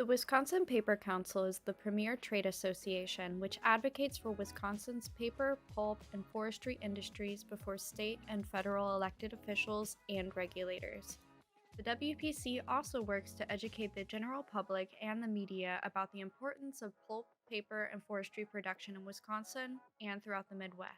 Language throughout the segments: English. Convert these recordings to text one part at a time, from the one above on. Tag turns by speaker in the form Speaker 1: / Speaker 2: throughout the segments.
Speaker 1: The Wisconsin Paper Council is the premier trade association which advocates for Wisconsin's paper, pulp, and forestry industries before state and federal elected officials and regulators. The WPC also works to educate the general public and the media about the importance of pulp, paper, and forestry production in Wisconsin and throughout the Midwest.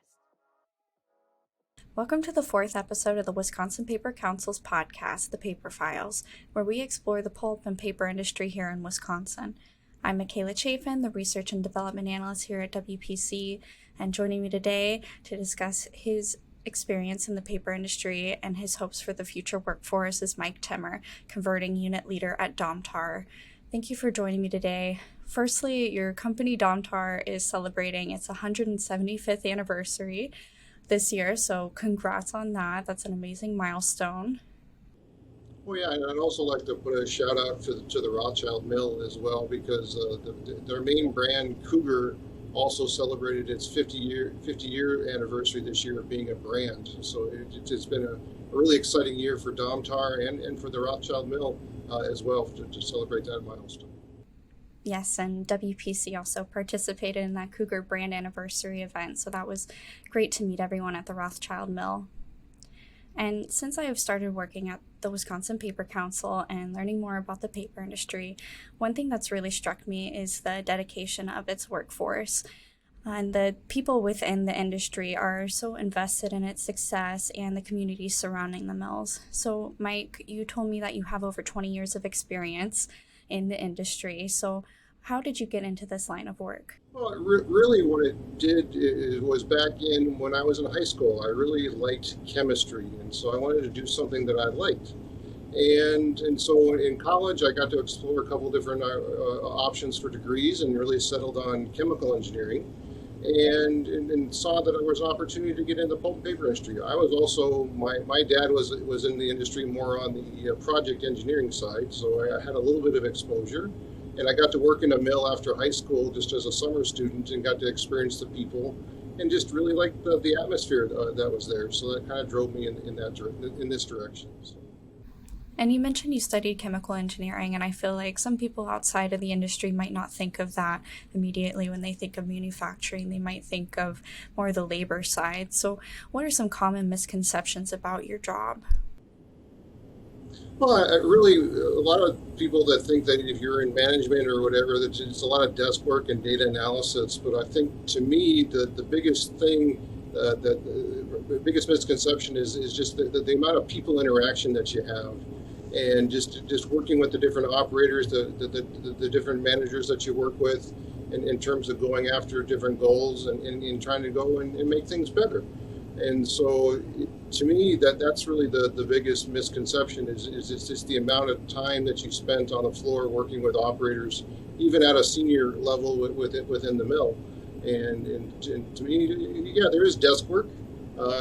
Speaker 1: Welcome to the fourth episode of the Wisconsin Paper Council's podcast, The Paper Files, where we explore the pulp and paper industry here in Wisconsin. I'm Michaela Chafin, the Research and Development Analyst here at WPC, and joining me today to discuss his experience in the paper industry and his hopes for the future workforce is Mike Timmer, Converting Unit Leader at Domtar. Thank you for joining me today. Firstly, your company Domtar is celebrating its 175th anniversary this year, so congrats on that. That's an amazing milestone.
Speaker 2: Oh yeah, and I'd also like to put a shout out to the Rothschild Mill as well, because their main brand Cougar also celebrated its 50-year anniversary this year of being a brand. So it's been a really exciting year for Domtar and for the Rothschild Mill as well to celebrate that milestone.
Speaker 1: Yes, and WPC also participated in that Cougar brand anniversary event, so that was great to meet everyone at the Rothschild Mill. And since I have started working at the Wisconsin Paper Council and learning more about the paper industry, one thing that's really struck me is the dedication of its workforce. And the people within the industry are so invested in its success and the communities surrounding the mills. So, Mike, you told me that you have over 20 years of experience in the industry. So how did you get into this line of work?
Speaker 2: Well, really what it did was back in when I was in high school. I really liked chemistry, and so I wanted to do something that I liked. And so in college, I got to explore a couple different options for degrees and really settled on chemical engineering and saw that there was an opportunity to get into the pulp and paper industry. I was also, my dad was in the industry more on the project engineering side, so I had a little bit of exposure. And I got to work in a mill after high school just as a summer student and got to experience the people and just really liked the atmosphere that was there. So that kind of drove me in this direction. So.
Speaker 1: And you mentioned you studied chemical engineering, and I feel like some people outside of the industry might not think of that immediately when they think of manufacturing. They might think of more the labor side. So what are some common misconceptions about your job?
Speaker 2: Well, a lot of people that think that if you're in management or whatever, that it's a lot of desk work and data analysis. But I think to me, the biggest thing, the biggest misconception is just the amount of people interaction that you have. And just working with the different operators, the different managers that you work with in terms of going after different goals and trying to go and make things better. And so to me, that's really the biggest misconception is it's just the amount of time that you spent on the floor working with operators, even at a senior level within the mill. And to me, yeah, there is desk work.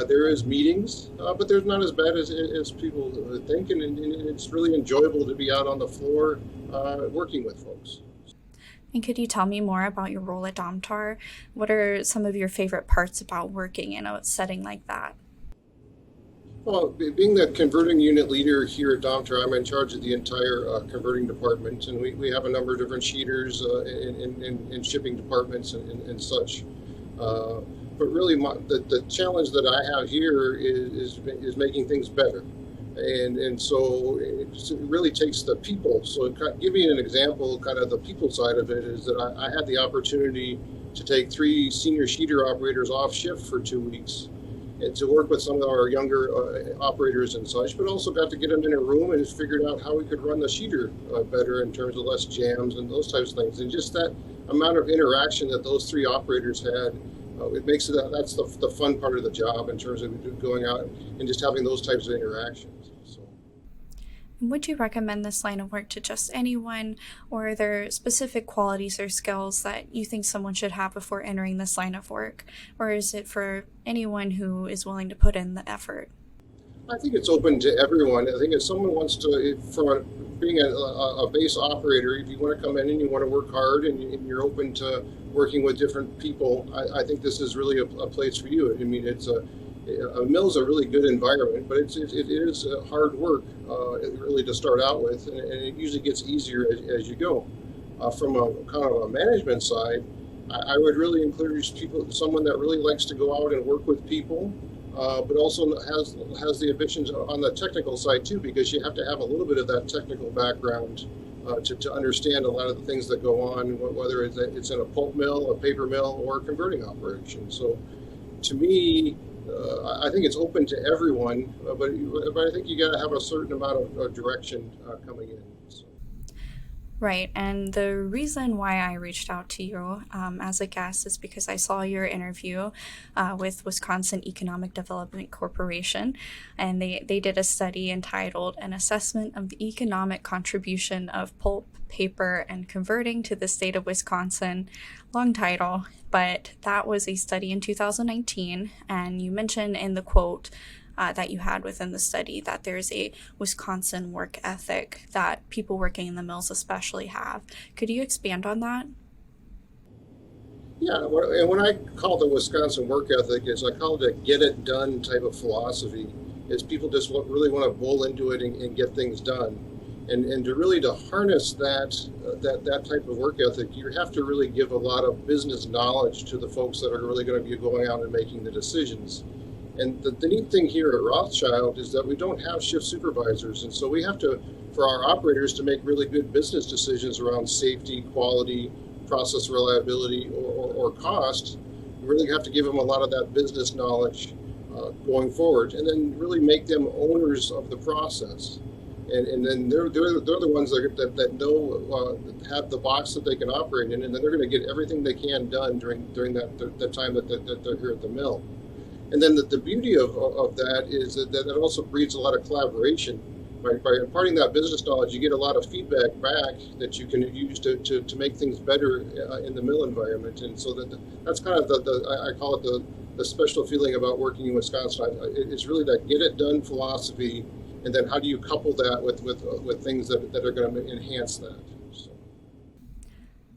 Speaker 2: There is meetings, but there's not as bad as people think, and it's really enjoyable to be out on the floor working with folks.
Speaker 1: And could you tell me more about your role at Domtar? What are some of your favorite parts about working in a setting like that?
Speaker 2: Well, being the converting unit leader here at Domtar, I'm in charge of the entire converting department, and we have a number of different sheeters in shipping departments and such. But really, the challenge that I have here is making things better. And so it really takes the people. So give you an example, kind of the people side of it is that I had the opportunity to take 3 senior sheeter operators off shift for 2 weeks and to work with some of our younger operators and such, but also got to get them in a room and just figured out how we could run the sheeter better in terms of less jams and those types of things. And just that amount of interaction that those 3 operators had, it makes it that's the fun part of the job in terms of going out and just having those types of interactions.
Speaker 1: Would you recommend this line of work to just anyone, or are there specific qualities or skills that you think someone should have before entering this line of work? Or is it for anyone who is willing to put in the effort?
Speaker 2: I think it's open to everyone. I think if someone wants to, from being a base operator, if you want to come in and you want to work hard and you're open to working with different people, I think this is really a place for you. I mean, it's a mill's a really good environment, but it is hard work really to start out with, and it usually gets easier as you go. from a kind of a management side, I would really encourage people, someone that really likes to go out and work with people, but also has the ambitions on the technical side too, because you have to have a little bit of that technical background to understand a lot of the things that go on, whether it's in a pulp mill, a paper mill, or a converting operation. So to me, I think it's open to everyone, but I think you got to have a certain amount of direction coming in. So.
Speaker 1: Right. And the reason why I reached out to you as a guest is because I saw your interview with Wisconsin Economic Development Corporation, and they did a study entitled An Assessment of the Economic Contribution of Pulp, Paper, and Converting to the State of Wisconsin. Long title, but that was a study in 2019. And you mentioned in the quote that you had within the study that there's a Wisconsin work ethic that people working in the mills especially have. Could you expand on that?
Speaker 2: Yeah, and when I call the Wisconsin work ethic, is I call it a get it done type of philosophy. Is people just really want to bowl into it and get things done, and to really to harness that type of work ethic, you have to really give a lot of business knowledge to the folks that are really going to be going out and making the decisions. And the neat thing here at Rothschild is that we don't have shift supervisors. And so we have to, for our operators to make really good business decisions around safety, quality, process reliability, or cost, we really have to give them a lot of that business knowledge going forward, and then really make them owners of the process. And then they're the ones that know, have the box that they can operate in, and then they're going to get everything they can done during that time that they're here at the mill. And then the beauty of that is that it also breeds a lot of collaboration. By imparting that business knowledge, you get a lot of feedback back that you can use to make things better in the mill environment. And so that's kind of I call it the special feeling about working in Wisconsin. It's really that get it done philosophy, and then how do you couple that with things that are going to enhance that. So.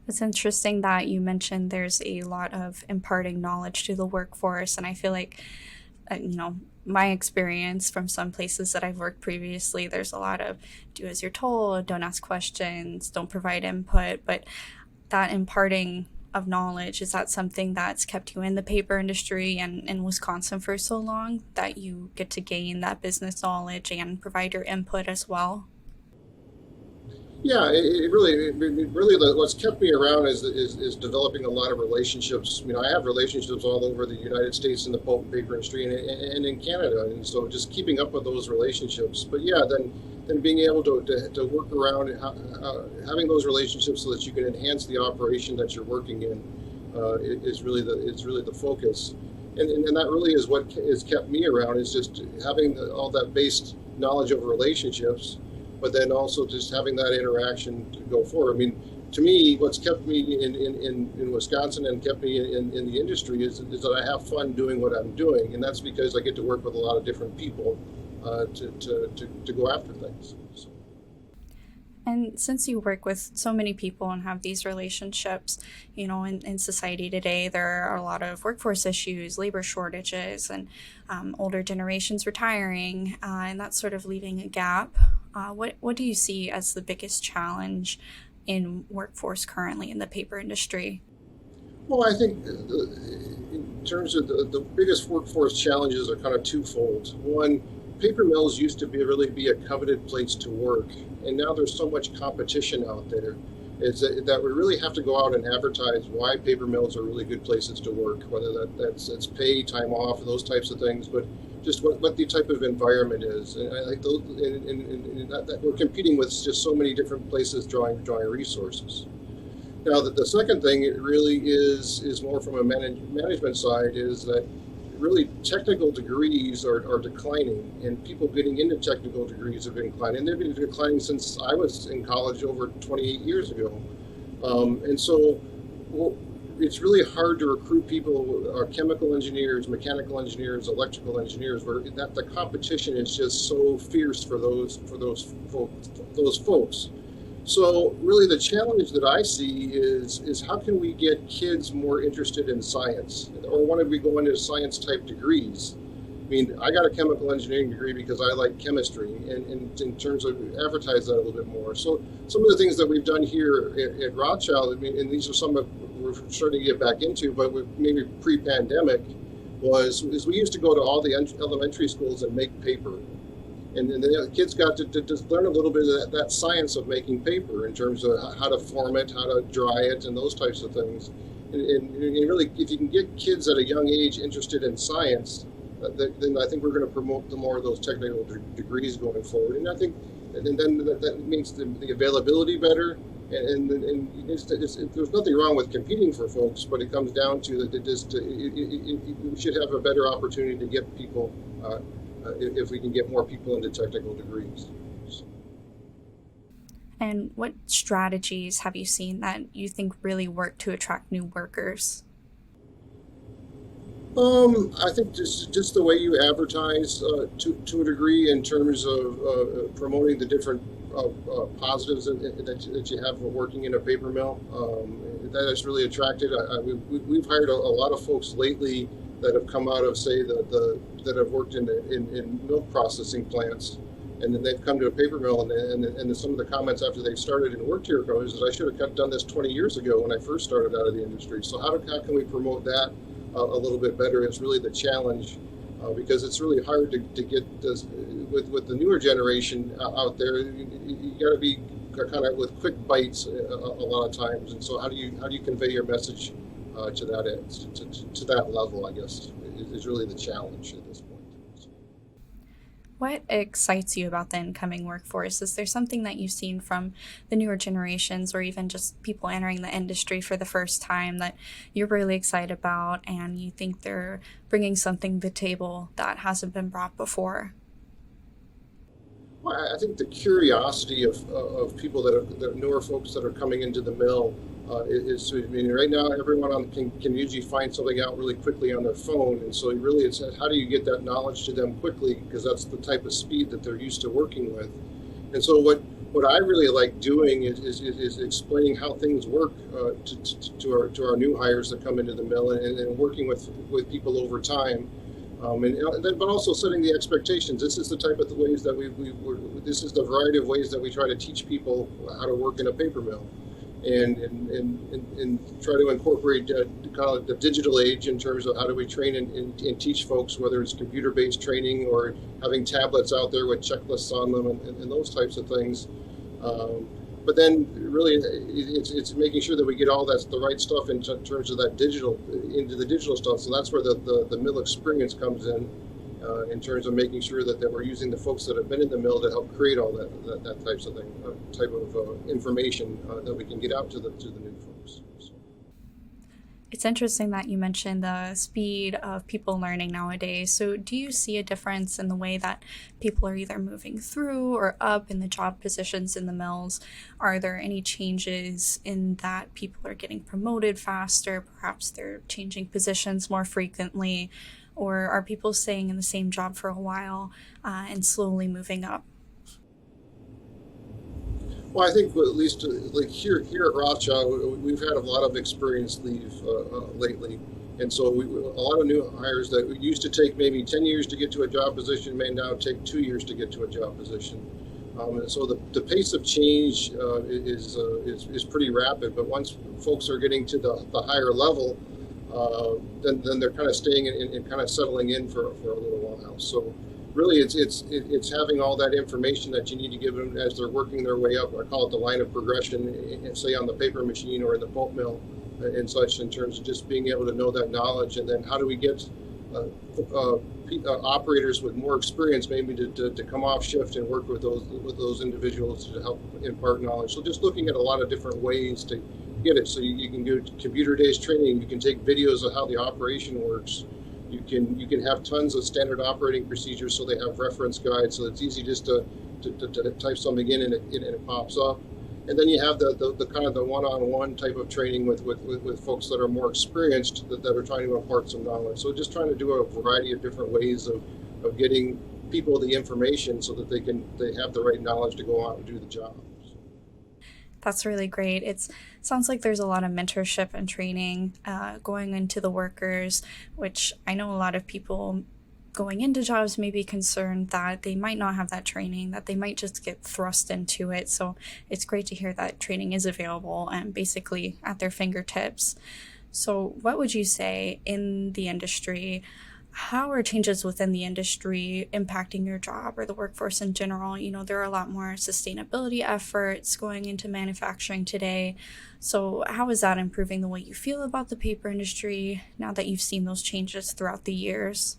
Speaker 1: It's interesting that you mentioned there's a lot of imparting knowledge to the workforce, and I feel like, my experience from some places that I've worked previously, there's a lot of do as you're told, don't ask questions, don't provide input, but that imparting of knowledge, is that something that's kept you in the paper industry and in Wisconsin for so long that you get to gain that business knowledge and provide your input as well?
Speaker 2: Yeah, what's kept me around is developing a lot of relationships. I have relationships all over the United States in the pulp and paper industry and in Canada, and so just keeping up with those relationships. But yeah, then being able to work around having those relationships so that you can enhance the operation that you're working in is really the focus. And that really is what has kept me around, is just having all that base knowledge of relationships, but then also just having that interaction to go forward. To me, what's kept me in Wisconsin and kept me in the industry is that I have fun doing what I'm doing, and that's because I get to work with a lot of different people to go after things. So.
Speaker 1: And since you work with so many people and have these relationships, in society today, there are a lot of workforce issues, labor shortages, and older generations retiring, and that's sort of leaving a gap. What do you see as the biggest challenge in workforce currently in the paper industry?
Speaker 2: Well, I think in terms of the biggest workforce challenges are kind of twofold. One, paper mills used to really be a coveted place to work, and now there's so much competition out there. Is that we really have to go out and advertise why paper mills are really good places to work, whether that's pay, time off, those types of things, but just what the type of environment is. And I think that we're competing with just so many different places drawing resources. Now, the second thing it really is more from a management side, is that really technical degrees are declining, and people getting into technical degrees have been declining. And they've been declining since I was in college over 28 years ago. And so it's really hard to recruit people, chemical engineers, mechanical engineers, electrical engineers, where the competition is just so fierce for those folks. So really the challenge that I see is how can we get kids more interested in science, or want to be going into science type degrees? I mean, I got a chemical engineering degree because I like chemistry, and in terms of advertise that a little bit more. So some of the things that we've done here at Rothschild, I mean, and these are some that we're starting to get back into, but maybe pre-pandemic, is we used to go to all the elementary schools and make paper, and the kids got to just learn a little bit of that science of making paper in terms of how to form it, how to dry it, and those types of things. And really, if you can get kids at a young age interested in science, then I think we're going to promote the more of those technical degrees going forward. And I think, and then that makes the availability better. There's nothing wrong with competing for folks, but it comes down to that we should have a better opportunity to get people if we can get more people into technical degrees.
Speaker 1: And what strategies have you seen that you think really work to attract new workers?
Speaker 2: I think just the way you advertise to a degree in terms of promoting the different positives that you have working in a paper mill. That has really attracted. We've hired a lot of folks lately that have come out of, say, that have worked in milk processing plants, and then they've come to a paper mill, and some of the comments after they started and worked here is that I should have done this 20 years ago when I first started out of the industry. So how can we promote that a little bit better is really the challenge, because it's really hard to get this with the newer generation out there. You got to be kind of with quick bites a lot of times, and so how do you convey your message to that level? I guess is really the challenge at this point.
Speaker 1: What excites you about the incoming workforce? Is there something that you've seen from the newer generations or even just people entering the industry for the first time that you're really excited about and you think they're bringing something to the table that hasn't been brought before?
Speaker 2: Well, I think the curiosity of people that are newer folks that are coming into the mill is. I mean, right now everyone can usually find something out really quickly on their phone, and so really it's how do you get that knowledge to them quickly, because that's the type of speed that they're used to working with. And so what I really like doing is explaining how things work to our new hires that come into the mill, and working with people over time. But also setting the expectations. This is the type of the ways that this is the variety of ways that we try to teach people how to work in a paper mill, and try to incorporate kind of the digital age in terms of how do we train and teach folks, whether it's computer-based training or having tablets out there with checklists on them and those types of things. But then really it's making sure that we get all the right stuff in terms of that into the digital stuff. So that's where the mill experience comes in terms of making sure that we're using the folks that have been in the mill to help create all that types of thing, type of information that we can get out to the new folks. So.
Speaker 1: It's interesting that you mentioned the speed of people learning nowadays. So, do you see a difference in the way that people are either moving through or up in the job positions in the mills? Are there any changes in that people are getting promoted faster? Perhaps they're changing positions more frequently? Or are people staying in the same job for a while and slowly moving up?
Speaker 2: Well, I think at least like here at Rothschild, we've had a lot of experience leave lately, and so a lot of new hires that used to take maybe 10 years to get to a job position may now take 2 years to get to a job position. And so the pace of change is pretty rapid. But once folks are getting to the higher level, then they're kind of staying and kind of settling in for a little while. So really it's having all that information that you need to give them as they're working their way up. I call it the line of progression, say on the paper machine or in the pulp mill and such, in terms of just being able to know that knowledge. And then how do we get operators with more experience maybe to come off shift and work with those individuals to help impart knowledge. So just looking at a lot of different ways to get it. So you can do computer-based training. You can take videos of how the operation works. You can have tons of standard operating procedures, so they have reference guides, so it's easy just to type something in and it pops up. And then you have the kind of the one-on-one type of training with folks that are more experienced that are trying to impart some knowledge. So just trying to do a variety of different ways of getting people the information so that they have the right knowledge to go out and do the job.
Speaker 1: That's really great. It sounds like there's a lot of mentorship and training going into the workers, which I know a lot of people
Speaker 3: going into jobs may be concerned that they might not have that training, that they might just get thrust into it. So it's great to hear that training is available and basically at their fingertips. So what would you say in the industry? How are changes within the industry impacting your job or the workforce in general? There are a lot more sustainability efforts going into manufacturing today. So, how is that improving the way you feel about the paper industry now that you've seen those changes throughout the years?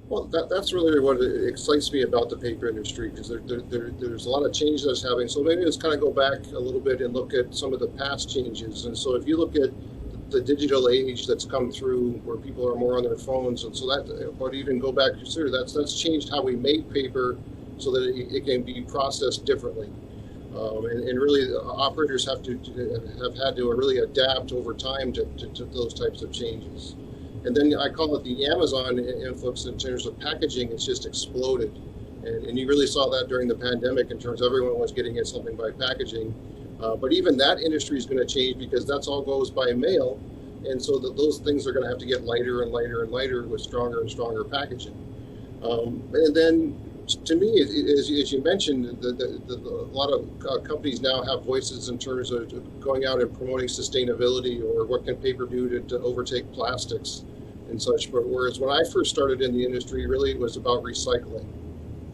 Speaker 2: Well, that's really what excites me about the paper industry because there's a lot of change that's happening. So maybe let's kind of go back a little bit and look at some of the past changes. And so if you look at the digital age that's come through where people are more on their phones, and so that, but even go back consider that's changed how we make paper so that it can be processed differently. And really, operators have had to really adapt over time to those types of changes. And then I call it the Amazon influx in terms of packaging. It's just exploded. And you really saw that during the pandemic in terms of everyone was getting at something by packaging. But even that industry is going to change because that's all goes by mail. And so those things are going to have to get lighter and lighter and lighter with stronger and stronger packaging. And then to me, as you mentioned, a lot of companies now have voices in terms of going out and promoting sustainability or what can paper do to overtake plastics and such. But whereas when I first started in the industry, really it was about recycling.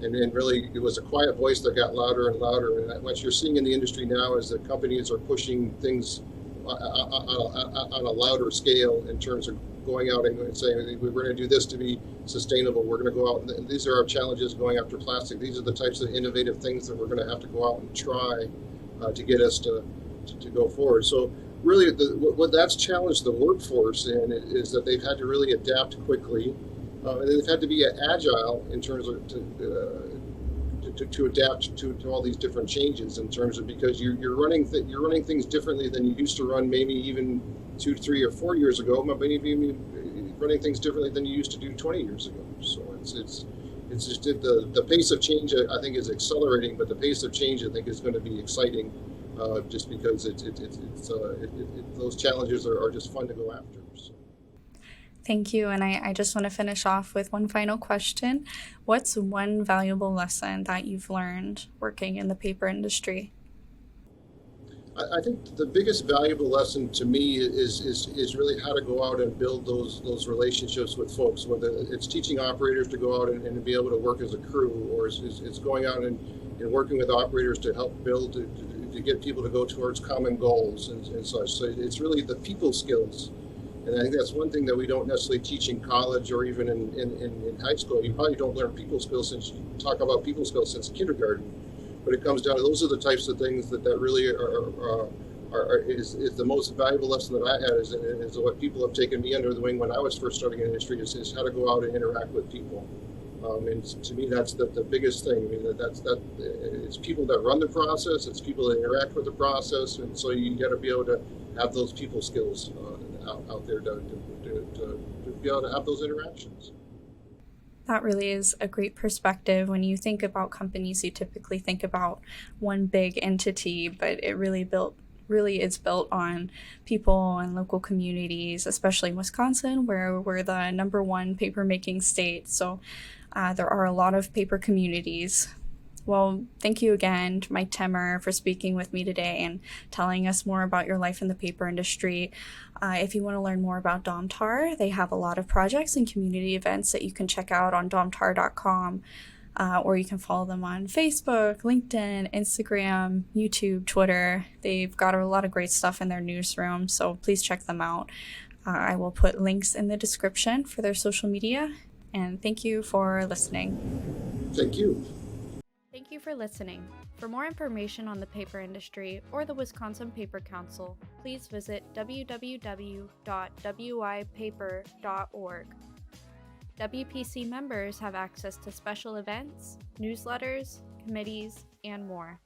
Speaker 2: And then really it was a quiet voice that got louder and louder. And what you're seeing in the industry now is that companies are pushing things on a louder scale in terms of going out and saying we're going to do this to be sustainable. We're going to go out and these are our challenges going after plastic. These are the types of innovative things that we're going to have to go out and try to get us to go forward. So really what that's challenged the workforce in is that they've had to really adapt quickly and they've had to be agile in terms of to adapt to all these different changes in terms of because you're running things differently than you used to run maybe even 2, 3, or 4 years ago, maybe even running things differently than you used to do 20 years ago. So it's just the pace of change I think is accelerating, but the pace of change I think is going to be exciting, just because those challenges are just fun to go after. So.
Speaker 3: Thank you. And I just want to finish off with one final question. What's one valuable lesson that you've learned working in the paper industry?
Speaker 2: I think the biggest valuable lesson to me is really how to go out and build those relationships with folks, whether it's teaching operators to go out and be able to work as a crew, or it's going out and working with operators to help build, to get people to go towards common goals and such. So it's really the people skills. And I think that's one thing that we don't necessarily teach in college or even in high school. You probably don't learn people skills since you talk about people skills since kindergarten. But it comes down to those are the types of things that really is the most valuable lesson that I had is what people have taken me under the wing when I was first starting in the industry is how to go out and interact with people. And to me, that's the biggest thing. I mean, it's people that run the process, it's people that interact with the process, and so you got to be able to have those people skills out there to be able to have those interactions.
Speaker 3: That really is a great perspective. When you think about companies, you typically think about one big entity, but it really is built on people and local communities, especially in Wisconsin, where we're the #1 paper making state. So there are a lot of paper communities. Well, thank you again, Mike Temmer, for speaking with me today and telling us more about your life in the paper industry. If you want to learn more about Domtar, they have a lot of projects and community events that you can check out on domtar.com, or you can follow them on Facebook, LinkedIn, Instagram, YouTube, Twitter. They've got a lot of great stuff in their newsroom, so please check them out. I will put links in the description for their social media, and thank you for listening.
Speaker 2: Thank you.
Speaker 1: Thank you for listening. For more information on the paper industry or the Wisconsin Paper Council, please visit www.wipaper.org. WPC members have access to special events, newsletters, committees, and more.